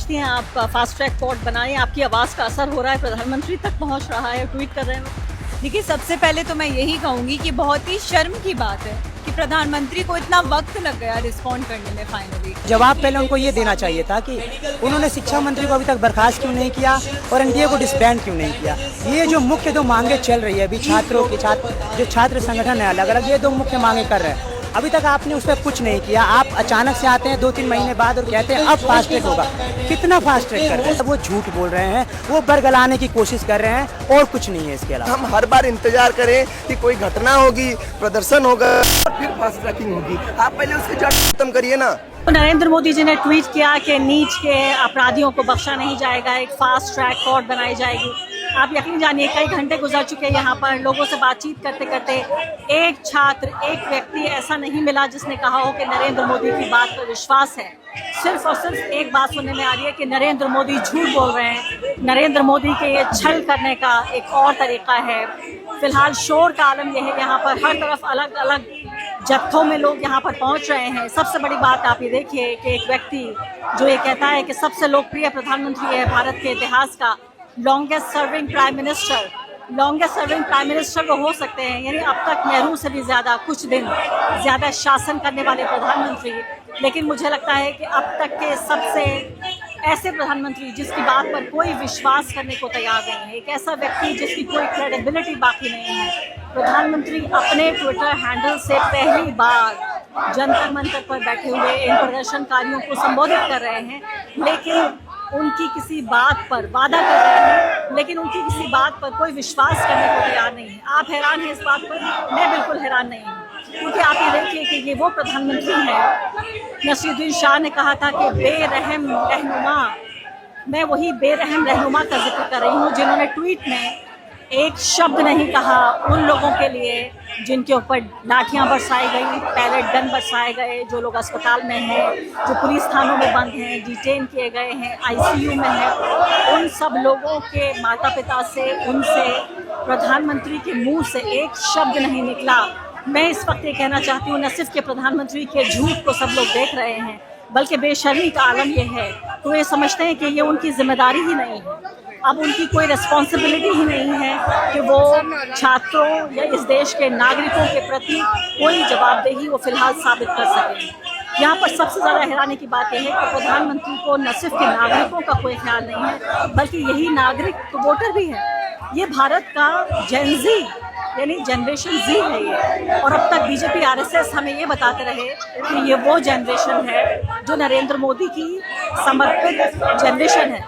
समझती हैं आप फास्ट ट्रैक कोर्ट बनाएं, आपकी आवाज़ का असर हो रहा है, प्रधानमंत्री तक पहुंच रहा है, ट्वीट कर रहे हैं? देखिए, सबसे पहले तो मैं यही कहूँगी कि बहुत ही शर्म की बात है कि प्रधानमंत्री को इतना वक्त लग गया रिस्पॉन्ड करने में। फाइनली जवाब पहले उनको ये देना चाहिए था कि उन्होंने शिक्षा मंत्री को अभी तक बर्खास्त क्यों नहीं किया और एनडीए को डिसबैंड क्यों नहीं किया। ये जो मुख्य दो मांगे चल रही है अभी छात्रों की, जो छात्र संगठन है अलग अलग, ये दो मुख्य मांगे कर रहे हैं। अभी तक आपने उस पर कुछ नहीं किया। आप अचानक से आते हैं 2-3 महीने बाद और कहते हैं अब फास्ट ट्रैक होगा। कितना फास्ट ट्रैक कर रहे हैं? वो झूठ बोल रहे हैं, वो बरगलाने की कोशिश कर रहे हैं और कुछ नहीं है इसके अलावा। हम हर बार इंतजार करें कि कोई घटना होगी, प्रदर्शन होगा और फिर फास्ट ट्रैकिंग होगी। आप पहले उसकी जड़ खत्म करिए ना। तो नरेंद्र मोदी जी ने ट्वीट किया कि नीच के अपराधियों को बख्शा नहीं जाएगा, एक फास्ट ट्रैक कोर्ट बनाई जाएगी। आप यकीन जानिए कई घंटे गुजर चुके हैं यहाँ पर, लोगों से बातचीत करते करते एक छात्र, एक व्यक्ति ऐसा नहीं मिला जिसने कहा हो कि नरेंद्र मोदी की बात पर विश्वास है। सिर्फ और सिर्फ एक बात सुनने में आ रही है कि नरेंद्र मोदी झूठ बोल रहे हैं। नरेंद्र मोदी के ये छल करने का एक और तरीका है। फिलहाल शोर का आलम यह है, यहाँ पर हर तरफ अलग अलग जत्थों में लोग यहाँ पर पहुँच रहे हैं। सबसे बड़ी बात आप ये देखिए कि एक व्यक्ति जो ये कहता है कि सबसे लोकप्रिय प्रधानमंत्री है भारत के इतिहास का, लॉन्गेस्ट सर्विंग प्राइम मिनिस्टर वो हो सकते हैं, यानी अब तक नेहरू से भी ज़्यादा, कुछ दिन ज़्यादा शासन करने वाले प्रधानमंत्री। लेकिन मुझे लगता है कि अब तक के सबसे ऐसे प्रधानमंत्री जिसकी बात पर कोई विश्वास करने को तैयार नहीं है, एक ऐसा व्यक्ति जिसकी कोई क्रेडिबिलिटी बाकी नहीं है। प्रधानमंत्री अपने ट्विटर हैंडल से पहली बार जंतर मंतर पर बैठे हुए इन प्रदर्शनकारियों को संबोधित कर रहे हैं, लेकिन उनकी किसी बात पर वादा कर रहे हैं, लेकिन उनकी किसी बात पर कोई विश्वास करने को तैयार नहीं है। आप हैरान हैं इस बात पर? मैं बिल्कुल हैरान नहीं हूँ, क्योंकि आप ये देखिए कि ये वो प्रधानमंत्री हैं। नसीरुद्दीन शाह ने कहा था कि बेरहम रहनुमा, मैं वही बेरहम रहनुमा का जिक्र कर रही हूँ जिन्होंने ट्वीट में एक शब्द नहीं कहा उन लोगों के लिए जिनके ऊपर लाठियां बरसाई गई, पैलेट गन बरसाए गए, जो लोग अस्पताल में हैं, जो पुलिस थानों में बंद हैं, डिटेन किए गए हैं, आईसीयू में हैं। उन सब लोगों के माता पिता से, उनसे प्रधानमंत्री के मुंह से एक शब्द नहीं निकला। मैं इस वक्त ये कहना चाहती हूँ, न सिर्फ के प्रधानमंत्री के झूठ को सब लोग देख रहे हैं, बल्कि बेशर्मी का आलम ये है, तो ये समझते हैं कि ये उनकी जिम्मेदारी ही नहीं है। अब उनकी कोई रिस्पॉन्सिबिलिटी ही नहीं है कि वो छात्रों या इस देश के नागरिकों के प्रति कोई जवाबदेही वो फिलहाल साबित कर सकें। यहाँ पर सबसे ज़्यादा हैरानी की बात यह है कि प्रधानमंत्री को न सिर्फ के नागरिकों का कोई ख्याल नहीं है, बल्कि यही नागरिक तो वोटर भी है। ये भारत का जेन ज़ी यानी जनरेशन जी है ये, और अब तक बीजेपी आरएसएस हमें ये बताते रहे कि ये वो जनरेशन है जो नरेंद्र मोदी की समर्पित जनरेशन है,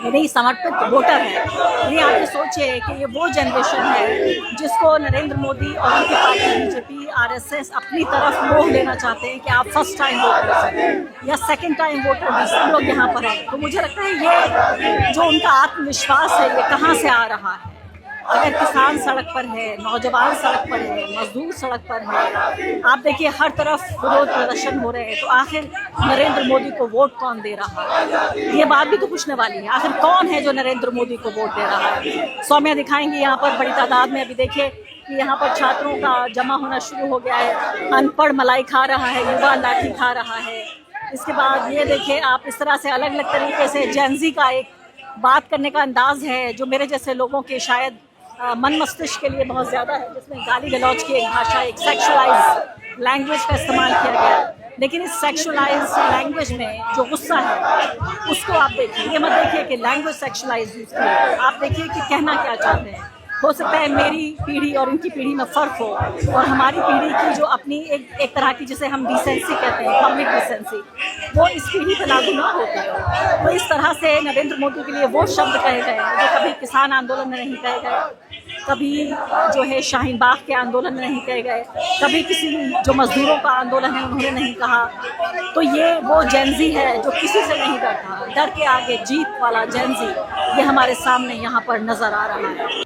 यानी समर्पित वोटर है। यानी आप ये सोचिए कि ये वो जनरेशन है जिसको नरेंद्र मोदी और उनकी पार्टी बीजेपी आरएसएस अपनी तरफ मोह लेना चाहते हैं कि आप फर्स्ट टाइम वोटर हो सकते या सेकंड टाइम वोटर भी सब लोग यहाँ पर हैं। तो मुझे लगता है ये जो उनका आत्मविश्वास है ये कहाँ से आ रहा है? अगर किसान सड़क पर है, नौजवान सड़क पर है, मजदूर सड़क पर है, आप देखिए हर तरफ विरोध प्रदर्शन हो रहे हैं, तो आखिर नरेंद्र मोदी को वोट कौन दे रहा है? ये बात भी तो पूछने वाली है, आखिर कौन है जो नरेंद्र मोदी को वोट दे रहा है? सौम्या दिखाएंगे यहाँ पर बड़ी तादाद में। अभी देखिए कि यहाँ पर छात्रों का जमा होना शुरू हो गया है, अनपढ़ मलाई खा रहा है, युवा लाठी खा रहा है। इसके बाद ये देखिए आप इस तरह से अलग अलग तरीके से जेनजी का एक बात करने का अंदाज है जो मेरे जैसे लोगों के शायद मन मस्तिष्क के लिए बहुत ज़्यादा है, जिसमें गाली गलौज की एक भाषा, एक सेक्सुअलाइज लैंग्वेज का इस्तेमाल किया गया। लेकिन इस सेक्सुअलाइज लैंग्वेज में जो गुस्सा है उसको आप देखिए, ये मत देखिए कि लैंग्वेज सेक्सुअलाइज यूज़ की है, आप देखिए कि कहना क्या चाहते हैं। हो सकता है मेरी पीढ़ी और उनकी पीढ़ी में फ़र्क हो, और हमारी पीढ़ी की जो अपनी एक तरह की जिसे हम डिसेंसी कहते हैं, पब्लिक डिसेंसी, वो इस पीढ़ी पर लागू ना होती है। तो इस तरह से नरेंद्र मोदी के लिए वो शब्द कहे गए जो कभी किसान आंदोलन में नहीं कहे गए, कभी जो है शाहीन बाग के आंदोलन में नहीं कहे गए, कभी किसी जो मजदूरों का आंदोलन है उन्होंने नहीं कहा। तो ये वो जेनजी है जो किसी से नहीं डरता, डर के आगे जीत वाला जेनजी, ये हमारे सामने यहाँ पर नज़र आ रहा है।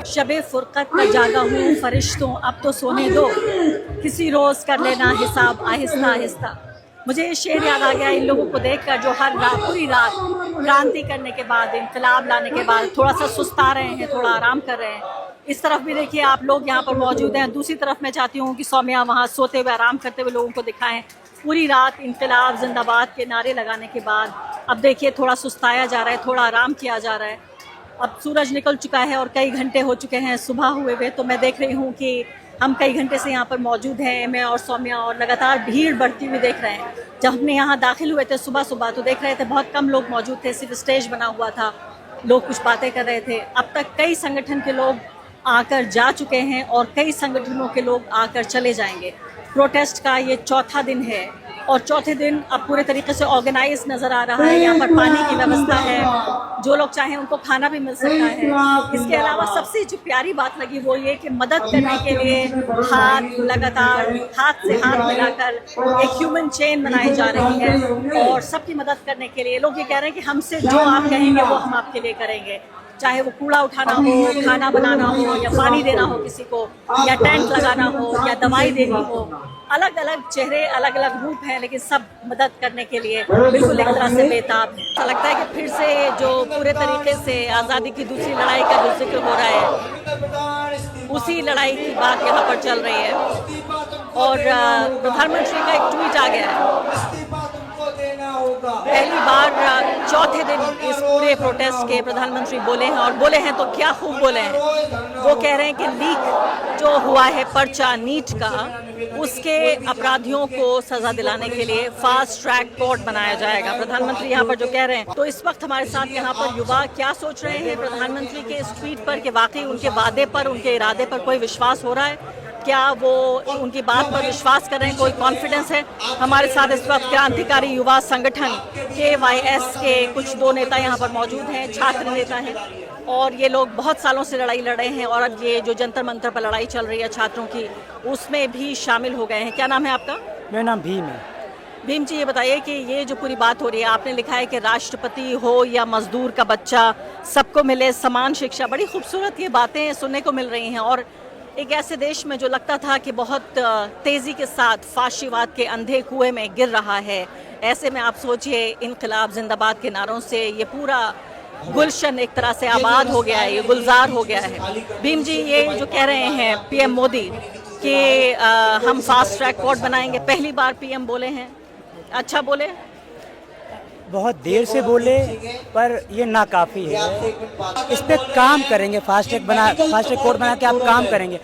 शबे फुरकत में जागा हूँ फरिश्तों अब तो सोने दो, किसी रोज़ कर लेना हिसाब आहिस्ता आहिस्ता। मुझे ये शेर याद आ गया इन लोगों को देखकर जो हर रात पूरी रात क्रांति करने के बाद, इनकलाब लाने के बाद थोड़ा सा सुस्ता रहे हैं, थोड़ा आराम कर रहे हैं। इस तरफ भी देखिए आप लोग यहाँ पर मौजूद हैं, दूसरी तरफ मैं चाहती हूँ कि सौम्या वहाँ सोते हुए आराम करते हुए लोगों को दिखाएं। पूरी रात इनकलाब जिंदाबाद के नारे लगाने के बाद अब देखिए थोड़ा सुस्ताया जा रहा है, थोड़ा आराम किया जा रहा है। अब सूरज निकल चुका है और कई घंटे हो चुके हैं सुबह हुए हुए, तो मैं देख रही हूँ कि हम कई घंटे से यहाँ पर मौजूद हैं, मैं और सौम्या, और लगातार भीड़ बढ़ती हुई देख रहे हैं। जब हमने यहाँ दाखिल हुए थे सुबह सुबह तो देख रहे थे बहुत कम लोग मौजूद थे, सिर्फ स्टेज बना हुआ था, लोग कुछ बातें कर रहे थे। अब तक कई संगठन के लोग आकर जा चुके हैं और कई संगठनों के लोग आकर चले जाएंगे। प्रोटेस्ट का ये चौथा दिन है और चौथे दिन अब पूरे तरीके से ऑर्गेनाइज नज़र आ रहा है। यहाँ पर पानी की व्यवस्था है, जो लोग चाहें उनको खाना भी मिल सकता है। इसके अलावा सबसे जो प्यारी बात लगी वो ये कि मदद करने के लिए लगातार हाथ से हाथ मिलाकर एक ह्यूमन चेन बनाई जा रही है और सबकी मदद करने के लिए लोग ये कह रहे हैं कि हमसे जो आप कहेंगे वो हम आपके लिए करेंगे, चाहे वो कूड़ा उठाना हो, खाना बनाना हो, या पानी देना हो किसी को, या टेंट लगाना हो, या दवाई देनी हो। अलग अलग चेहरे, अलग अलग रूप हैं, लेकिन सब मदद करने के लिए बिल्कुल एक तरह से बेताब है। ऐसा लगता है कि फिर से जो पूरे तरीके से आज़ादी की दूसरी लड़ाई का जो जिक्र हो रहा है, उसी लड़ाई की बात यहाँ पर चल रही है। और प्रधानमंत्री का एक ट्वीट आ गया है, पहली बार चौथे दिन इस पूरे प्रोटेस्ट के प्रधानमंत्री बोले हैं, और बोले हैं तो क्या खूब बोले हैं। वो कह रहे हैं कि लीक जो हुआ है पर्चा नीट का, उसके अपराधियों को सजा दिलाने के लिए फास्ट ट्रैक कोर्ट बनाया जाएगा। प्रधानमंत्री यहाँ पर जो कह रहे हैं, तो इस वक्त हमारे साथ यहाँ पर युवा क्या सोच रहे हैं प्रधानमंत्री के इस ट्वीट पर, कि वाकई उनके वादे पर, उनके इरादे पर कोई विश्वास हो रहा है, क्या वो उनकी बात पर विश्वास कर रहे हैं, कोई कॉन्फिडेंस है। हमारे साथ इस वक्त क्रांतिकारी युवा संगठन KYS के कुछ दो नेता यहाँ पर मौजूद हैं, छात्र नेता हैं, और ये लोग बहुत सालों से लड़ाई लड़ रहे हैं और अब ये जो जंतर मंतर पर लड़ाई चल रही है छात्रों की, उसमें भी शामिल हो गए हैं। क्या नाम है आपका? मेरा नाम भीम है। भीम जी, ये बताइए कि ये जो पूरी बात हो रही है, आपने लिखा है कि राष्ट्रपति हो या मजदूर का बच्चा, सबको मिले समान शिक्षा। बड़ी खूबसूरत ये बातें सुनने को मिल रही हैं, और एक ऐसे देश में जो लगता था कि बहुत तेज़ी के साथ फाशीवाद के अंधे कुएं में गिर रहा है, ऐसे में आप सोचिए इनकलाब जिंदाबाद के नारों से ये पूरा गुलशन एक तरह से आबाद हो गया है, ये गुलजार हो गया है। भीम जी, ये जो कह रहे हैं PM मोदी कि हम फास्ट ट्रैक कोर्ट बनाएंगे, पहली बार PM बोले हैं, अच्छा बोले? बहुत देर से बोले, पर ये नाकाफ़ी है। इस पे काम करेंगे, फास्ट ट्रैक कोर्ट बना के आप काम करेंगे।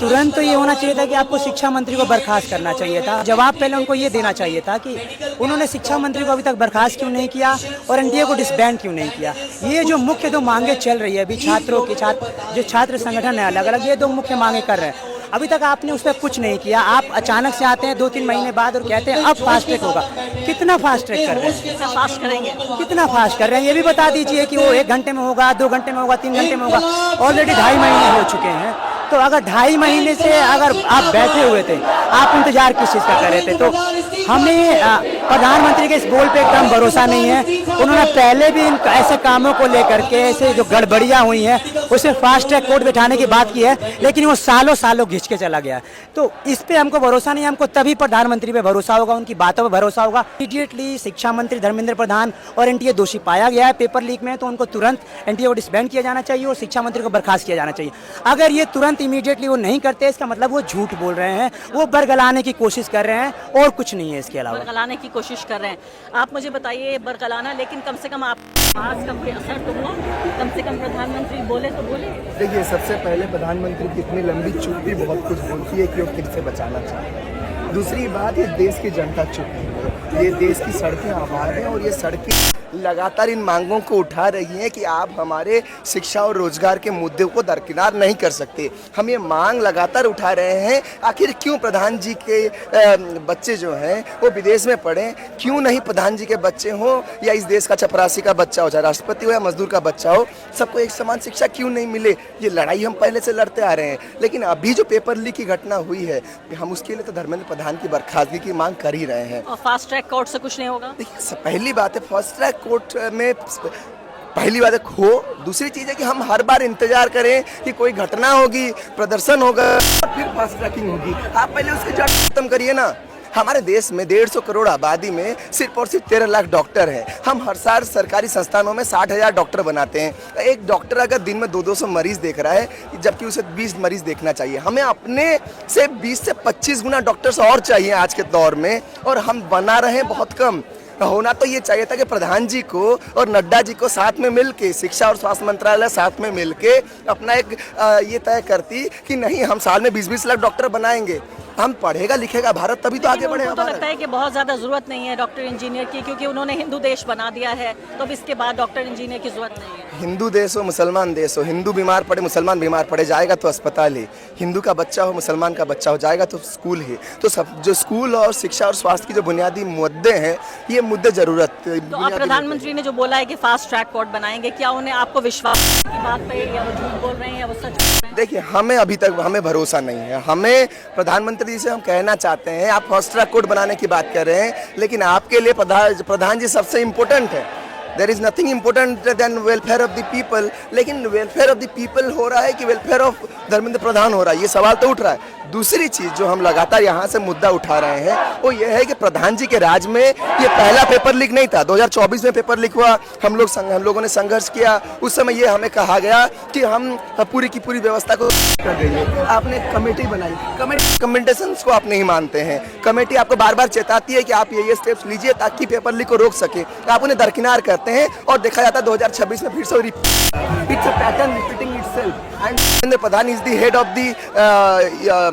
तुरंत तो ये होना चाहिए था कि आपको शिक्षा मंत्री को बर्खास्त करना चाहिए था। जवाब पहले उनको ये देना चाहिए था कि उन्होंने शिक्षा मंत्री को अभी तक बर्खास्त क्यों नहीं किया और NDA को डिसबैंड क्यों नहीं किया। ये जो मुख्य दो मांगे चल रही है अभी छात्रों की, जो छात्र संगठन है अलग अलग, ये दो मुख्य मांगे कर रहे हैं। अभी तक आपने उस पर कुछ नहीं किया। आप अचानक से आते हैं 2-3 महीने बाद और कहते हैं अब फास्ट ट्रैक होगा। कितना फास्ट ट्रैक कर रहे हैं? कितना फास्ट करेंगे? कितना फास्ट कर रहे हैं ये भी बता दीजिए कि वो 1 घंटे में होगा, 2 घंटे में होगा, 3 घंटे में होगा। ऑलरेडी 2.5 महीने हो चुके हैं। तो अगर 2.5 महीने से अगर आप बैठे हुए थे, आप इंतजार किस चीज़ का कर रहे थे? तो हमें प्रधानमंत्री के इस बोल पे एकदम भरोसा नहीं है। उन्होंने पहले भी इन ऐसे कामों को लेकर के, ऐसे जो गड़बड़ियाँ हुई हैं, उसे फास्ट ट्रैक कोर्ट बिठाने की बात की है, लेकिन वो सालों सालों घिंच के चला गया। तो इस पे हमको भरोसा नहीं है। हमको तभी प्रधानमंत्री पे भरोसा होगा, उनकी बातों पे भरोसा होगा। इमीडिएटली शिक्षा मंत्री धर्मेंद्र प्रधान और NTA दोषी पाया गया है पेपर लीक में, तो उनको तुरंत NTA को डिसबैंड किया जाना चाहिए और शिक्षा मंत्री को बर्खास्त किया जाना चाहिए। अगर ये तुरंत इमीडिएटली वो नहीं करते, इसका मतलब वो झूठ बोल रहे हैं, वो बरगलाने की कोशिश कर रहे हैं और कुछ नहीं है इसके अलावा। बरगलाने की कोशिश कर रहे हैं। आप मुझे बताइए, बरगलाना, लेकिन कम से कम आप आज का कोई असर तो हुआ? कम से कम प्रधानमंत्री बोले तो बोले। देखिए, सबसे पहले प्रधानमंत्री की इतनी लंबी चुप भी बहुत कुछ बोलती है कि वो फिर से बचाना चाहते हैं। दूसरी बात, ये देश की जनता चुप है, ये देश की सड़कें आबाद हैं और ये सड़कें लगातार इन मांगों को उठा रही हैं कि आप हमारे शिक्षा और रोजगार के मुद्दे को दरकिनार नहीं कर सकते। हम ये मांग लगातार उठा रहे हैं, आखिर क्यों प्रधान जी के बच्चे जो हैं वो विदेश में पढ़ें? क्यों नहीं प्रधान जी के बच्चे हों या इस देश का चपरासी का बच्चा हो, चाहे राष्ट्रपति हो या मजदूर का बच्चा हो, सबको एक समान शिक्षा क्यों नहीं मिले? ये लड़ाई हम पहले से लड़ते आ रहे हैं, लेकिन अभी जो पेपर लीक की घटना हुई है, हम उसके लिए तो धर्मेंद्र प्रधान की बर्खास्तगी की मांग कर ही रहे हैं। और फास्ट ट्रैक कोर्ट से कुछ नहीं होगा? देखिए, पहली बात है, फास्ट ट्रैक कोर्ट में पहली बात है खो, दूसरी चीज़ है कि हम हर बार इंतजार करें कि कोई घटना होगी, प्रदर्शन होगा, फिर फास्ट ट्रैकिंग होगी। आप पहले उसके जड़ खत्म करिए ना। हमारे देश में 150 करोड़ आबादी में सिर्फ और सिर्फ 13 लाख डॉक्टर हैं। हम हर साल सरकारी संस्थानों में 60,000 डॉक्टर बनाते हैं। एक डॉक्टर अगर दिन में 200 मरीज देख रहा है, जबकि उसे 20 मरीज देखना चाहिए। हमें अपने से 20 से 25 गुना डॉक्टर्स और चाहिए आज के दौर में, और हम बना रहे हैं बहुत कम। होना तो ये चाहिए था कि प्रधान जी को और नड्डा जी को साथ में मिलके, शिक्षा और स्वास्थ्य मंत्रालय साथ में मिलके अपना एक ये तय करती कि नहीं, हम साल में 20-20 लाख डॉक्टर बनाएंगे। हम पढ़ेगा लिखेगा भारत, तभी तो आगे बढ़ेगा। तो लगता है कि बहुत ज़्यादा ज़रूरत नहीं है डॉक्टर इंजीनियर की, क्योंकि उन्होंने हिंदू देश बना दिया है, तो अब इसके बाद डॉक्टर इंजीनियर की ज़रूरत नहीं है। हिंदू देश हो मुसलमान देश हो, हिंदू बीमार पड़े मुसलमान बीमार पड़े जाएगा तो अस्पताल ही, हिंदू का बच्चा हो मुसलमान का बच्चा हो जाएगा तो स्कूल ही। तो सब जो स्कूल और शिक्षा और स्वास्थ्य की जो बुनियादी मुद्दे हैं, ये मुद्दे जरूरत। तो अब प्रधानमंत्री ने जो बोला है कि फास्ट ट्रैक कोर्ट बनाएंगे, क्या उन्हें आपको विश्वास की बात पे, या वो झूठ बोल रहे हैं या वो सच बोल रहे हैं? देखिए, हमें अभी तक भरोसा नहीं है। हमें प्रधानमंत्री जी से हम कहना चाहते हैं, आप फास्ट ट्रैक कोर्ट बनाने की बात कर रहे हैं, लेकिन आपके लिए प्रधान जी सबसे इम्पोर्टेंट है। There is nothing important than welfare of the people. लेकिन वेलफेयर ऑफ द पीपल हो रहा है कि वेलफेयर ऑफ धर्मेंद्र प्रधान हो रहा है, ये सवाल तो उठ रहा है। दूसरी चीज जो हम लगातार यहाँ से मुद्दा उठा रहे हैं, वो ये है कि प्रधान जी के राज में ये पहला पेपर लीक नहीं था। 2024 में पेपर लीक हुआ, हम लोगों ने संघर्ष किया। उस समय ये हमें कहा गया कि हम पूरी की पूरी व्यवस्था को कर देंगे। आपने कमेटी बनाई, कमेंडेशंस को आप नहीं मानते हैं। कमेटी आपको बार बार चेताती है कि आप ये स्टेप्स लीजिए ताकि पेपर लीक को रोक सके, आप उन्हें दरकिनार करते हैं, और देखा जाता है 2026 में फिर से it's a pattern repeating itself. And Dharmendra Pradhan is the head of the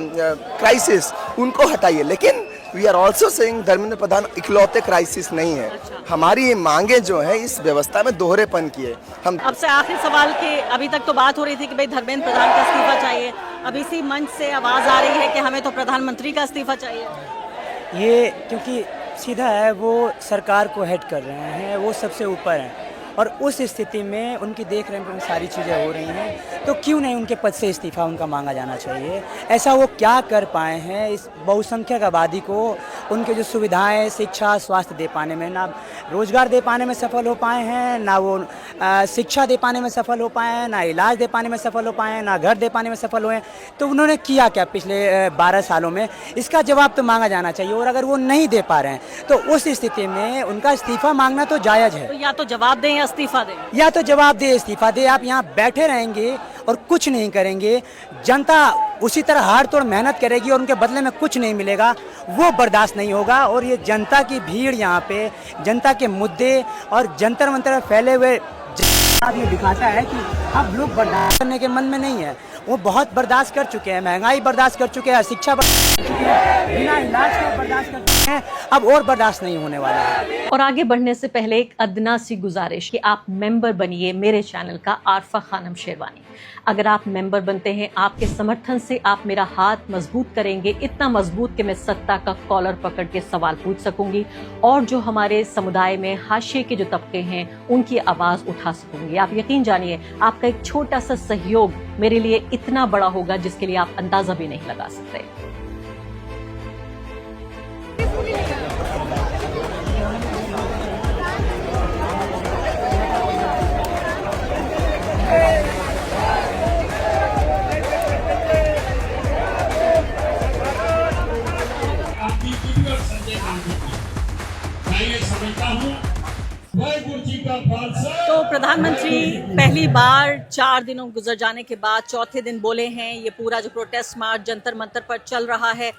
crisis, उनको हटाइए। लेकिन we are also saying Dharmendra Pradhan इकलौते क्राइसिस नहीं है। हमारी ये मांगे जो है इस व्यवस्था में दोहरेपन की है। हम अब से आखिरी सवाल के, अभी तक तो बात हो रही थी कि भाई धर्मेंद्र प्रधान का इस्तीफा चाहिए, अब इसी मंच से आवाज़ आ रही है कि हमें तो प्रधानमंत्री का इस्तीफा चाहिए। ये क्योंकि सीधा है, वो सरकार को हेड कर रहे हैं, वो सबसे ऊपर हैं, और उस स्थिति में उनकी देख रेख में सारी चीज़ें हो रही हैं, तो क्यों नहीं उनके पद से इस्तीफा उनका मांगा जाना चाहिए। ऐसा वो क्या कर पाए हैं इस बहुसंख्यक आबादी को, उनके जो सुविधाएं शिक्षा स्वास्थ्य दे पाने में, ना रोजगार दे पाने में सफल हो पाए हैं, ना वो शिक्षा दे पाने में सफल हो पाए हैं, ना इलाज दे पाने में सफल हो पाए हैं, ना घर दे पाने में सफल हुए हैं। तो उन्होंने किया क्या पिछले 12 सालों में, इसका जवाब तो मांगा जाना चाहिए। और अगर वो नहीं दे पा रहे हैं तो उस स्थिति में उनका इस्तीफा मांगना तो जायज़ है। तो या तो जवाब दें या इस्तीफा दें। या तो जवाब दे इस्तीफा दे। आप यहाँ बैठे रहेंगे और कुछ नहीं करेंगे, जनता उसी तरह हाड़ तोड़ मेहनत करेगी और उनके बदले में कुछ नहीं मिलेगा, वो बर्दाश्त नहीं होगा। और ये जनता की भीड़ यहाँ पे, जनता के मुद्दे और जंतर मंतर फैले हुए ये दिखाता है कि अब लोग बर्दाश्त करने के मन में नहीं है। वो बहुत बर्दाश्त कर चुके हैं, महंगाई बर्दाश्त कर चुके हैं, शिक्षा बर्दाश्त कर चुके हैं, बिना इलाज के बर्दाश्त कर चुके हैं, अब और बर्दाश्त नहीं होने वाला है। और आगे बढ़ने से पहले एक अदना सी गुजारिश कि आप मेंबर बनिए मेरे चैनल का आरफा खानम शेरवानी। अगर आप मेंबर बनते हैं, आपके समर्थन से आप मेरा हाथ मजबूत करेंगे, इतना मजबूत कि मैं सत्ता का कॉलर पकड़ के सवाल पूछ सकूंगी, और जो हमारे समुदाय में हाशिए के जो तबके हैं उनकी आवाज़ उठा सकूंगी। आप यकीन जानिए, आपका एक छोटा सा सहयोग मेरे लिए इतना बड़ा होगा जिसके लिए आप अंदाजा भी नहीं लगा सकते। तो प्रधानमंत्री पहली बार 4 दिनों गुजर जाने के बाद चौथे दिन बोले हैं, ये पूरा जो प्रोटेस्ट मार्च जंतर मंतर पर चल रहा है,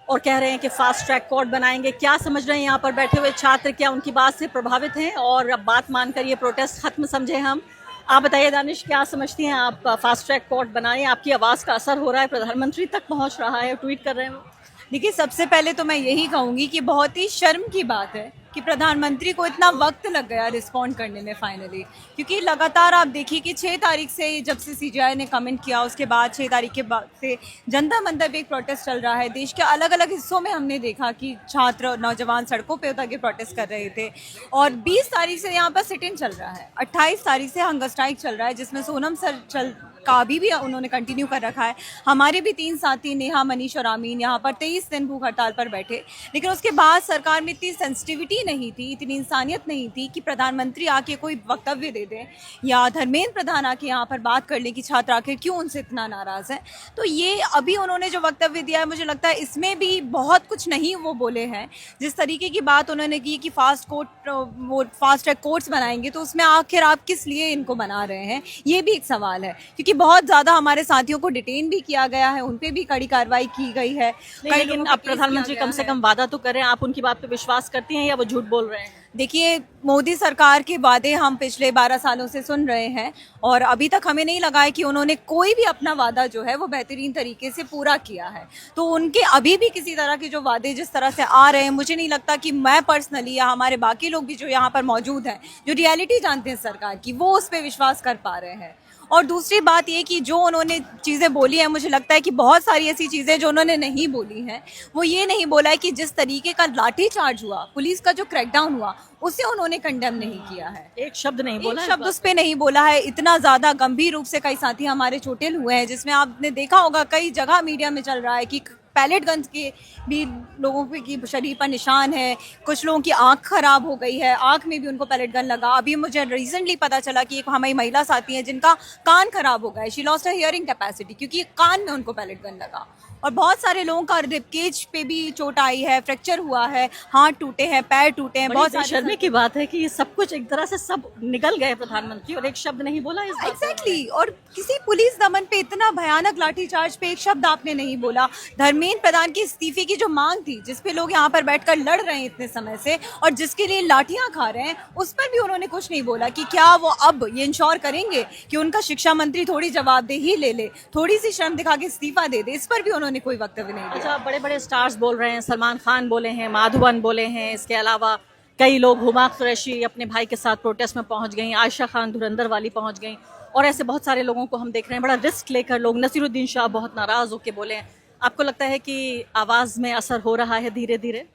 और कह रहे हैं कि फास्ट ट्रैक कोर्ट बनाएंगे। क्या समझ रहे हैं यहाँ पर बैठे हुए छात्र, क्या उनकी बात से प्रभावित हैं और अब बात मानकर ये प्रोटेस्ट खत्म समझे हम? आप बताइए दानिश, क्या समझती हैं आप? फास्ट ट्रैक कोर्ट बनाएं, आपकी आवाज़ का असर हो रहा है, प्रधानमंत्री तक पहुँच रहा है, ट्वीट कर रहे हैं वो। देखिए, सबसे पहले तो मैं यही कहूँगी कि बहुत ही शर्म की बात है कि प्रधानमंत्री को इतना वक्त लग गया रिस्पॉन्ड करने में फाइनली, क्योंकि लगातार आप देखिए कि 6 तारीख से जब से सीजीआई ने कमेंट किया, उसके बाद 6 तारीख के बाद से जंतर मंतर पे एक प्रोटेस्ट चल रहा है। देश के अलग अलग हिस्सों में हमने देखा कि छात्र नौजवान सड़कों पे उतर के प्रोटेस्ट कर रहे थे, और 20 तारीख से यहाँ पर सिट इन चल रहा है, 28 तारीख से हंगर स्ट्राइक चल रहा है, जिसमें सोनम सर का अभी भी उन्होंने कंटिन्यू कर रखा है। हमारे भी 3 साथी नेहा, मनीष और आमीन यहाँ पर 23 दिन भूख हड़ताल पर बैठे, लेकिन उसके बाद सरकार में इतनी सेंसिटिविटी नहीं थी, इतनी इंसानियत नहीं थी कि प्रधानमंत्री आके कोई वक्तव्य दे दें या धर्मेंद्र प्रधान आके यहाँ पर बात कर ले कि छात्र आखिर क्यों उनसे इतना नाराज़ है। तो ये अभी उन्होंने जो वक्तव्य दिया है, मुझे लगता है इसमें भी बहुत कुछ नहीं वो बोले हैं। जिस तरीके की बात उन्होंने की कि फास्ट ट्रैक कोर्ट्स बनाएंगे, तो उसमें आखिर आप किस लिए इनको बना रहे हैं, ये भी एक सवाल है। क्योंकि बहुत ज़्यादा हमारे साथियों को डिटेन भी किया गया है, उन पे भी कड़ी कार्रवाई की गई है। लेकिन अब प्रधानमंत्री कम से कम वादा तो करें, आप उनकी बात पे विश्वास करती हैं या वो झूठ बोल रहे हैं? देखिए, मोदी सरकार के वादे हम पिछले 12 सालों से सुन रहे हैं और अभी तक हमें नहीं लगा है कि उन्होंने कोई भी अपना वादा जो है वो बेहतरीन तरीके से पूरा किया है। तो उनके अभी भी किसी तरह के जो वादे जिस तरह से आ रहे हैं, मुझे नहीं लगता कि मैं पर्सनली या हमारे बाकी लोग भी जो यहाँ पर मौजूद हैं, जो रियलिटी जानते हैं सरकार की, वो उस पर विश्वास कर पा रहे हैं। और दूसरी बात ये कि जो उन्होंने चीज़ें बोली हैं, मुझे लगता है कि बहुत सारी ऐसी चीज़ें जो उन्होंने नहीं बोली हैं, वो ये नहीं बोला है कि जिस तरीके का लाठीचार्ज हुआ, पुलिस का जो क्रैकडाउन हुआ, उसे उन्होंने कंडेम नहीं किया है। एक शब्द नहीं बोला, एक शब्द उस पे नहीं बोला है। इतना ज़्यादा गंभीर रूप से कई साथी हमारे चोटिल हुए हैं, जिसमें आपने देखा होगा कई जगह मीडिया में चल रहा है कि पैलेट गन्स के भी लोगों पे की शरीर पर निशान है, कुछ लोगों की आंख खराब हो गई है, आंख में भी उनको पैलेट गन लगा। अभी मुझे रिसेंटली पता चला कि एक हमारी महिला साथी है जिनका कान खराब हो गया है, she lost her hearing capacity, क्योंकि कान में उनको पैलेट गन लगा। और बहुत सारे लोगों का रिबकेज पे भी चोट आई है, फ्रैक्चर हुआ है, हाथ टूटे हैं, पैर टूटे हैं। बहुत शर्म की बात है कि ये सब कुछ एक तरह से सब निकल गए प्रधानमंत्री और एक शब्द नहीं बोला इस बात पे। एग्जैक्टली। और किसी पुलिस दमन पे इतना भयानक लाठीचार्ज पे एक शब्द आपने नहीं बोला। धर्मेंद्र प्रधान की इस्तीफे की जो मांग थी, जिस पे लोग यहाँ पर बैठकर लड़ रहे हैं इतने समय से और जिसके लिए लाठियां खा रहे हैं, उस पर भी उन्होंने कुछ नहीं बोला कि क्या वो अब ये इंश्योर करेंगे कि उनका शिक्षा मंत्री थोड़ी जवाबदेही ले ले, थोड़ी सी शर्म दिखा के इस्तीफा दे दे। इस पर भी उन्होंने कोई वक्तव्य नहीं दिया। अच्छा, बड़े बड़े स्टार्स बोल रहे हैं, सलमान खान बोले हैं, माधवन बोले हैं, इसके अलावा कई लोग, हुमा कुरैशी अपने भाई के साथ प्रोटेस्ट में पहुंच गई, आयशा खान धुरंधर वाली पहुंच गई, और ऐसे बहुत सारे लोगों को हम देख रहे हैं बड़ा रिस्क लेकर लोग। नसीरुद्दीन शाह बहुत नाराज होकर बोले हैं। आपको लगता है कि आवाज़ में असर हो रहा है धीरे धीरे?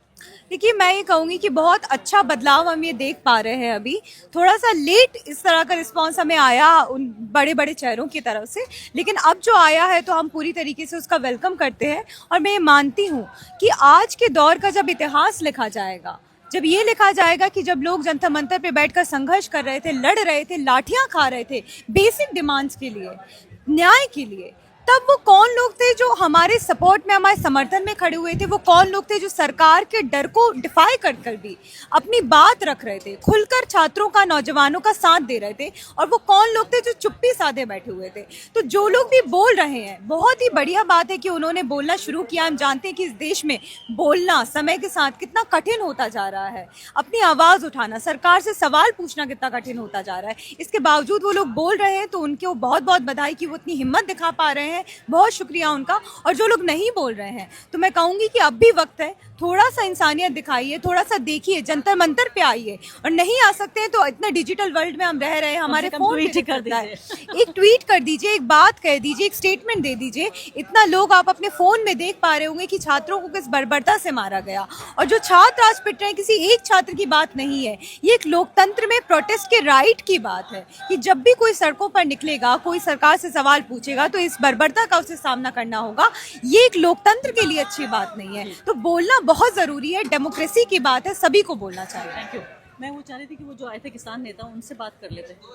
देखिए, मैं ये कहूँगी कि बहुत अच्छा बदलाव हम ये देख पा रहे हैं। अभी थोड़ा सा लेट इस तरह का रिस्पांस हमें आया उन बड़े बड़े चेहरों की तरफ से, लेकिन अब जो आया है तो हम पूरी तरीके से उसका वेलकम करते हैं। और मैं ये मानती हूँ कि आज के दौर का जब इतिहास लिखा जाएगा, जब ये लिखा जाएगा कि जब लोग जंतर मंतर पे बैठकर संघर्ष कर रहे थे, लड़ रहे थे, लाठियां खा रहे थे बेसिक डिमांड्स के लिए, न्याय के लिए, तब वो कौन लोग थे जो हमारे सपोर्ट में, हमारे समर्थन में खड़े हुए थे? वो कौन लोग थे जो सरकार के डर को डिफाई कर कर भी अपनी बात रख रहे थे, खुलकर छात्रों का, नौजवानों का साथ दे रहे थे? और वो कौन लोग थे जो चुप्पी साधे बैठे हुए थे? तो जो लोग भी बोल रहे हैं, बहुत ही बढ़िया बात है कि उन्होंने बोलना शुरू किया। हम जानते हैं कि इस देश में बोलना समय के साथ कितना कठिन होता जा रहा है, अपनी आवाज़ उठाना, सरकार से सवाल पूछना कितना कठिन होता जा रहा है। इसके बावजूद वो लोग बोल रहे हैं, तो उनको बहुत बहुत बधाई कि वो इतनी हिम्मत दिखा पा रहे हैं, बहुत शुक्रिया उनका। और जो लोग नहीं बोल रहे हैं, तो मैं कहूंगी कि अब भी वक्त है, थोड़ा सा इंसानियत दिखाइए, थोड़ा सा देखिए, जंतर मंतर पे आइए। और नहीं आ सकते हैं तो इतना डिजिटल वर्ल्ड में हम रह रहे हैं, हमारे फोन ट्वीट कर दीजिए, एक ट्वीट कर दीजिए, एक बात कह दीजिए, एक स्टेटमेंट दे दीजिए। इतना लोग आप अपने फोन में देख पा रहे होंगे कि छात्रों को किस बर्बरता से मारा गया। और जो छात्र आज पिट रहे हैं, किसी एक छात्र की बात नहीं है, ये एक लोकतंत्र में प्रोटेस्ट के राइट की बात है कि जब भी कोई सड़कों पर निकलेगा, कोई सरकार से सवाल पूछेगा, तो इस बर्बरता का उसे सामना करना होगा। ये एक लोकतंत्र के लिए अच्छी बात नहीं है। तो बोलना बहुत जरूरी है, डेमोक्रेसी की बात है, सभी को बोलना चाहिए। Thank you. मैं वो चाह रही थी कि वो जो आए थे किसान नेता, उनसे बात कर लेते हैं।